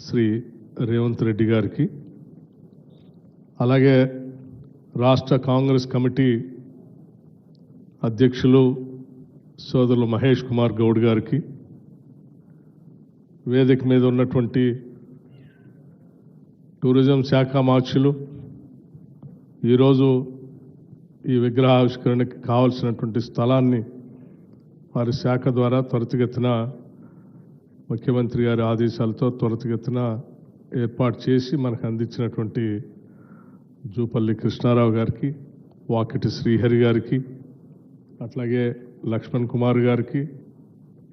శ్రీ రేవంత్ రెడ్డి గారికి, అలాగే రాష్ట్ర కాంగ్రెస్ కమిటీ అధ్యక్షులు సోదరులు మహేష్ కుమార్ గౌడ్ గారికి, వేదిక మీద ఉన్నటువంటి టూరిజం శాఖ మార్చులు, ఈరోజు ఈ విగ్రహావిష్కరణకి కావాల్సినటువంటి స్థలాన్ని వారి శాఖ ద్వారా త్వరితగతిన ముఖ్యమంత్రి గారి ఆదేశాలతో త్వరితగతిన ఏర్పాటు చేసి మనకు అందించినటువంటి జూపల్లి కృష్ణారావు గారికి, వాకిటి శ్రీహరి గారికి, అట్లాగే లక్ష్మణ్ కుమార్ గారికి,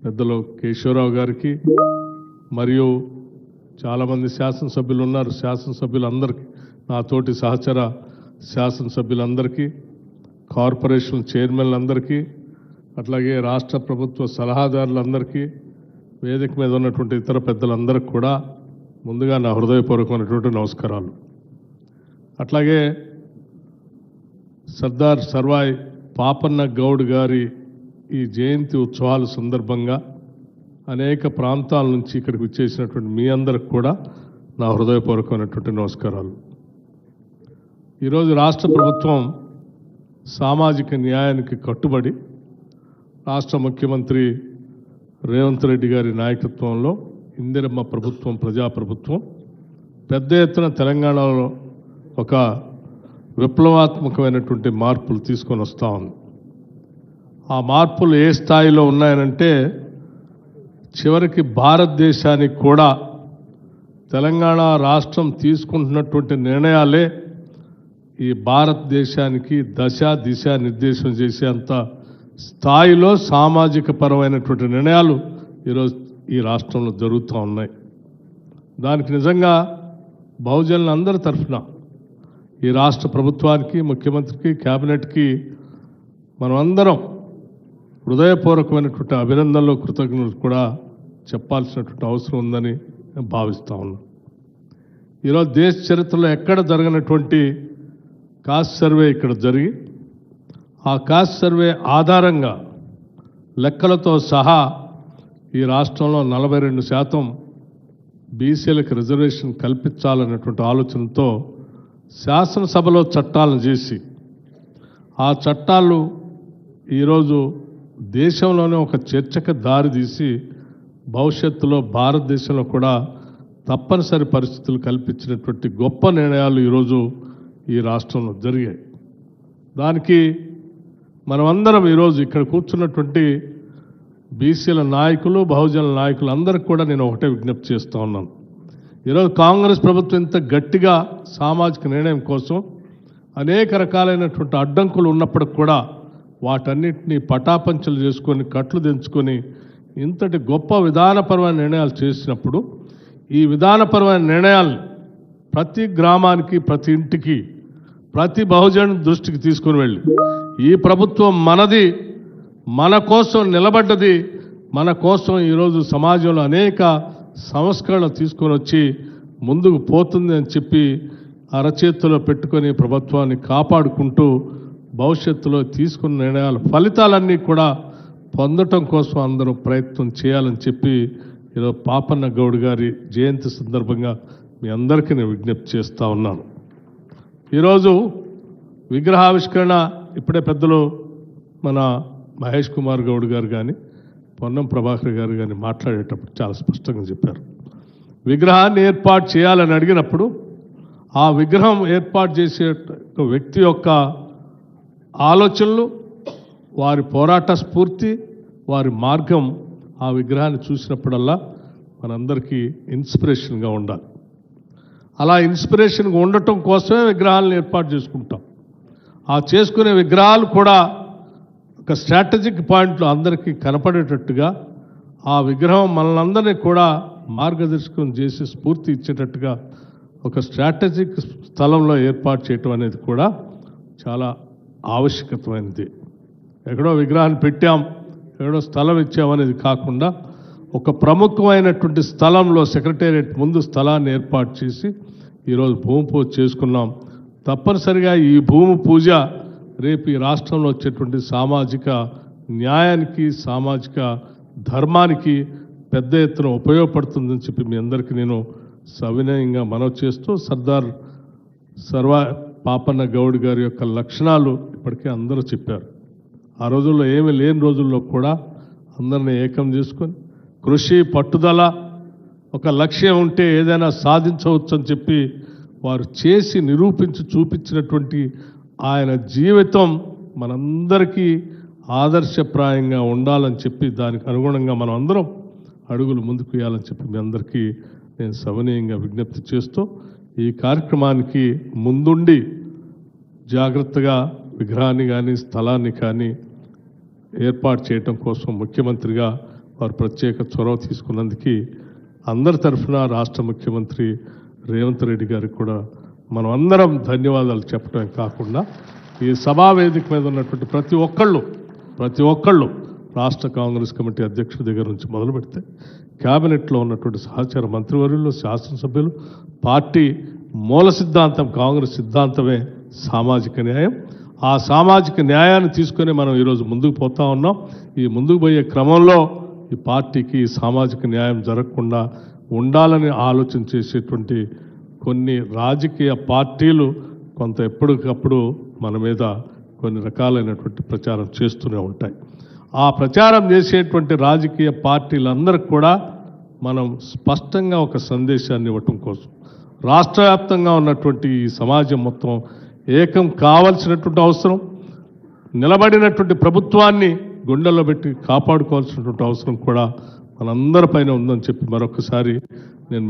పెద్దలు కేశవరావు గారికి, మరియు చాలామంది శాసనసభ్యులు ఉన్నారు. శాసనసభ్యులందరికీ, నాతోటి సహచర శాసనసభ్యులందరికీ, కార్పొరేషన్ చైర్మన్లందరికీ, అట్లాగే రాష్ట్ర ప్రభుత్వ సలహాదారులందరికీ, వేదిక మీద ఉన్నటువంటి ఇతర పెద్దలందరికీ కూడా ముందుగా నా హృదయపూర్వకమైనటువంటి నమస్కారాలు. అట్లాగే సర్దార్ సర్వాయి పాపన్న గౌడ్ గారి ఈ జయంతి ఉత్సవాల సందర్భంగా అనేక ప్రాంతాల నుంచి ఇక్కడికి వచ్చేసినటువంటి మీ అందరికి కూడా నా హృదయపూర్వకమైనటువంటి నమస్కారాలు. ఈరోజు రాష్ట్ర ప్రభుత్వం సామాజిక న్యాయానికి కట్టుబడి రాష్ట్ర ముఖ్యమంత్రి రేవంత్ రెడ్డి గారి నాయకత్వంలో ఇందిరమ్మ ప్రభుత్వం, ప్రజాప్రభుత్వం పెద్ద ఎత్తున తెలంగాణలో ఒక విప్లవాత్మకమైనటువంటి మార్పులు తీసుకొని వస్తూ ఉంది. ఆ మార్పులు ఏ స్థాయిలో ఉన్నాయనంటే, చివరికి భారతదేశానికి కూడా తెలంగాణ రాష్ట్రం తీసుకుంటున్నటువంటి నిర్ణయాలే ఈ భారతదేశానికి దిశ నిర్దేశం చేసేంత స్థాయిలో సామాజిక పరమైనటువంటి నిర్ణయాలు ఈరోజు ఈ రాష్ట్రంలో జరుగుతూ ఉన్నాయి. దానికి నిజంగా బహుజనులందరి తరఫున ఈ రాష్ట్ర ప్రభుత్వానికి, ముఖ్యమంత్రికి, క్యాబినెట్కి మనమందరం హృదయపూర్వకమైనటువంటి అభినందనలు, కృతజ్ఞతలు కూడా చెప్పాల్సినటువంటి అవసరం ఉందని నేను భావిస్తూ ఉన్నాను. ఈరోజు దేశ చరిత్రలో ఎక్కడ జరగనటువంటి కాస్ట్ సర్వే ఇక్కడ జరిగి, ఆ కాస్ట్ సర్వే ఆధారంగా లెక్కలతో సహా ఈ రాష్ట్రంలో 42% బీసీలకు రిజర్వేషన్ కల్పించాలన్నటువంటి ఆలోచనతో శాసనసభలో చట్టాలను చేసి, ఆ చట్టాలు ఈరోజు దేశంలోనే ఒక చర్చకు దారితీసి భవిష్యత్తులో భారతదేశంలో కూడా తప్పనిసరి పరిస్థితులు కల్పించినటువంటి గొప్ప నిర్ణయాలు ఈరోజు ఈ రాష్ట్రంలో జరిగాయి. దానికి మనమందరం ఈరోజు ఇక్కడ కూర్చున్నటువంటి బీసీల నాయకులు, బహుజనుల నాయకులు అందరికీ కూడా నేను ఒకటే విజ్ఞప్తి చేస్తూ ఉన్నాను. ఈరోజు కాంగ్రెస్ ప్రభుత్వం ఇంత గట్టిగా సామాజిక నిర్ణయం కోసం అనేక రకాలైనటువంటి అడ్డంకులు ఉన్నప్పటికి కూడా వాటన్నిటినీ పటాపంచలు చేసుకొని, కట్లు దించుకొని ఇంతటి గొప్ప విధానపరమైన నిర్ణయాలు చేసినప్పుడు, ఈ విధానపరమైన నిర్ణయాలు ప్రతి గ్రామానికి, ప్రతి ఇంటికి, ప్రతి బహుజన దృష్టికి తీసుకొని వెళ్ళి, ఈ ప్రభుత్వం మనది, మన కోసం నిలబడ్డది, మన కోసం ఈరోజు సమాజంలో అనేక సంస్కరణలు తీసుకొని వచ్చి ముందుకు పోతుంది అని చెప్పి అరచేతిలో పెట్టుకొని ప్రభుత్వాన్ని కాపాడుకుంటూ భవిష్యత్తులో తీసుకున్న నిర్ణయాల ఫలితాలన్నీ కూడా పొందటం కోసం అందరూ ప్రయత్నం చేయాలని చెప్పి ఈరోజు పాపన్న గౌడ్ గారి జయంతి సందర్భంగా మీ అందరికీ నేను విజ్ఞప్తి చేస్తూ ఉన్నాను. ఈరోజు విగ్రహావిష్కరణ ఇప్పుడే పెద్దలు మన మహేష్ కుమార్ గౌడ్ గారు కానీ, పొన్నం ప్రభాకర్ గారు కానీ మాట్లాడేటప్పుడు చాలా స్పష్టంగా చెప్పారు. విగ్రహాన్ని ఏర్పాటు చేయాలని అడిగినప్పుడు ఆ విగ్రహం ఏర్పాటు చేసే వ్యక్తి యొక్క ఆలోచనలు, వారి పోరాట స్ఫూర్తి, వారి మార్గం ఆ విగ్రహాన్ని చూసినప్పుడల్లా మనందరికీ ఇన్స్పిరేషన్గా ఉండాలి. అలా ఇన్స్పిరేషన్గా ఉండటం కోసమే విగ్రహాలను ఏర్పాటు చేసుకుంటాం. ఆ చేసుకునే విగ్రహాలు కూడా ఒక స్ట్రాటజిక్ పాయింట్లో అందరికీ కనపడేటట్టుగా, ఆ విగ్రహం మనలందరినీ కూడా మార్గదర్శకం చేసి స్ఫూర్తి ఇచ్చేటట్టుగా ఒక స్ట్రాటజిక్ స్థలంలో ఏర్పాటు చేయటం అనేది కూడా చాలా ఆవశ్యకమైనది. ఎక్కడో విగ్రహాన్ని పెట్టాం, ఎక్కడో స్థలం ఇచ్చామనేది కాకుండా ఒక ప్రముఖమైనటువంటి స్థలంలో సెక్రటేరియట్ ముందు స్థలాన్ని ఏర్పాటు చేసి ఈరోజు భూమి పూజ చేసుకున్నాం. తప్పనిసరిగా ఈ భూమి పూజ రేపు ఈ రాష్ట్రంలో వచ్చేటువంటి సామాజిక న్యాయానికి, సామాజిక ధర్మానికి పెద్ద ఎత్తున ఉపయోగపడుతుందని చెప్పి మీ అందరికీ నేను సవినయంగా మనవి చేస్తూ సర్వ పాపన్న గౌడ్ గారి యొక్క లక్షణాలు ఇప్పటికే అందరూ చెప్పారు. ఆ రోజుల్లో ఏమీ లేని రోజుల్లో కూడా అందరిని ఏకం చేసుకొని కృషి పట్టుదల ఒక లక్ష్యం ఉంటే ఏదైనా సాధించవచ్చు అని చెప్పి వారు చేసి నిరూపించి చూపించినటువంటి ఆయన జీవితం మనందరికీ ఆదర్శప్రాయంగా ఉండాలని చెప్పి దానికి అనుగుణంగా మనం అందరం అడుగులు ముందుకు వేయాలని చెప్పి మీ అందరికీ నేను సవినయంగా విజ్ఞప్తి చేస్తూ ఈ కార్యక్రమానికి ముందుండి జాగ్రత్తగా విగ్రహాన్ని కానీ స్థలాన్ని కానీ ఏర్పాటు చేయటం కోసం ముఖ్యమంత్రిగా వారు ప్రత్యేక చొరవ తీసుకున్నందుకు అందరి తరఫున రాష్ట్ర ముఖ్యమంత్రి రేవంత్ రెడ్డి గారికి కూడా మనం అందరం ధన్యవాదాలు చెప్పడమే కాకుండా ఈ సభా వేదిక మీద ఉన్నటువంటి ప్రతి ఒక్కళ్ళు రాష్ట్ర కాంగ్రెస్ కమిటీ అధ్యక్షుడి దగ్గర నుంచి మొదలు పెడితే క్యాబినెట్లో ఉన్నటువంటి సహచార మంత్రివర్యులు శాసనసభ్యులు పార్టీ మూల సిద్ధాంతం కాంగ్రెస్ సిద్ధాంతమే సామాజిక న్యాయం. ఆ సామాజిక న్యాయాన్ని తీసుకొని మనం ఈరోజు ముందుకు పోతా ఉన్నాం. ఈ ముందుకు పోయే క్రమంలో ఈ పార్టీకి సామాజిక న్యాయం జరగకుండా ఉండాలని ఆలోచన చేసేటువంటి కొన్ని రాజకీయ పార్టీలు కొంత ఎప్పటికప్పుడు మన మీద కొన్ని రకాలైనటువంటి ప్రచారం చేస్తూనే ఉంటాయి. ఆ ప్రచారం చేసేటువంటి రాజకీయ పార్టీలందరికీ కూడా మనం స్పష్టంగా ఒక సందేశాన్ని ఇవ్వటం కోసం రాష్ట్ర వ్యాప్తంగా ఉన్నటువంటి ఈ సమాజం మొత్తం ఏకం కావాల్సినటువంటి అవసరం, నిలబడినటువంటి ప్రభుత్వాన్ని గుండెల్లో పెట్టి కాపాడుకోవాల్సినటువంటి అవసరం కూడా మనందరిపైన ఉందని చెప్పి మరొకసారి